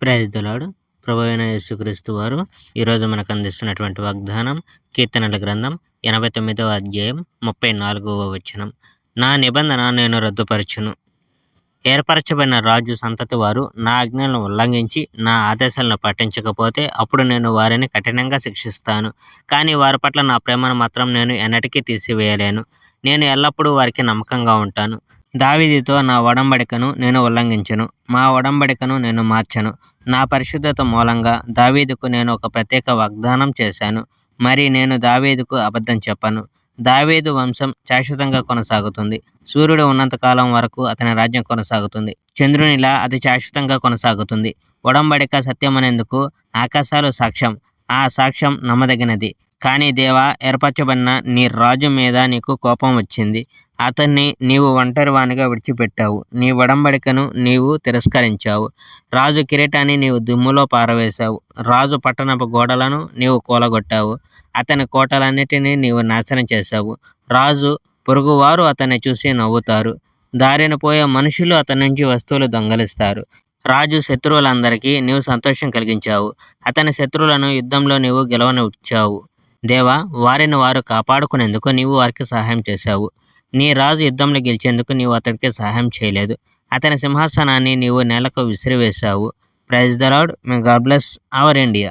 Praise the lord. ప్రభువైన యేసుక్రీస్తు వారు ఈరోజు మనకు అందిస్తున్నటువంటి వాగ్దానం కీర్తనల గ్రంథం 89వ అధ్యాయం 34వ వచనం. నా నిబంధన నేను రద్దుపరచును. ఏర్పరచబడిన రాజు సంతతి వారు నా ఆజ్ఞలను ఉల్లంఘించి నా ఆదేశాలను పాటించకపోతే అప్పుడు నేను వారిని కఠినంగా శిక్షిస్తాను. కానీ వారి పట్ల నా ప్రేమను మాత్రం నేను ఎన్నటికీ తీసివేయలేను. నేను ఎల్లప్పుడూ వారికి నమ్మకంగా ఉంటాను. దావీదుతో నా ఒడంబడికను నేను ఉల్లంఘించను. మా ఒడంబడికను నేను మార్చను. నా పరిశుద్ధత మూలంగా దావీదుకు నేను ఒక ప్రత్యేక వాగ్దానం చేశాను. మరి నేను దావీదుకు అబద్ధం చెప్పను. దావీదు వంశం శాశ్వతంగా కొనసాగుతుంది. సూర్యుడు ఉన్నంతకాలం వరకు అతని రాజ్యం కొనసాగుతుంది. చంద్రునిలా అది శాశ్వతంగా కొనసాగుతుంది. ఒడంబడిక సత్యమనేందుకు ఆకాశాలు సాక్ష్యం. ఆ సాక్ష్యం నమ్మదగినది. కానీ దేవా, ఏర్పరచబడిన నీ రాజు మీద నీకు కోపం వచ్చింది. అతన్ని నీవు ఒంటరివానిగా విడిచిపెట్టావు. నీ ఒడంబడికను నీవు తిరస్కరించావు. రాజు కిరీటాన్ని నీవు దుమ్ములో పారవేశావు. రాజు పట్టణపు గోడలను నీవు కూలగొట్టావు. అతని కోటలన్నిటినీ నీవు నాశనం చేశావు. రాజు పొరుగువారు అతన్ని చూసి నవ్వుతారు. దారిన పోయే మనుషులు అతని నుంచి వస్తువులు దొంగలిస్తారు. రాజు శత్రువులందరికీ నీవు సంతోషం కలిగించావు. అతని శత్రువులను యుద్ధంలో నీవు గెలవనిచ్చావు. దేవా, వారిని వారు కాపాడుకునేందుకు నీవు వారికి సహాయం చేశావు. నీ రాజు యుద్ధంలో గెలిచేందుకు నీవు అతడికి సహాయం చేయలేదు. అతని సింహాసనాన్ని నీవు నేలకు విసిరివేశావు. Praise the Lord. May God bless our India.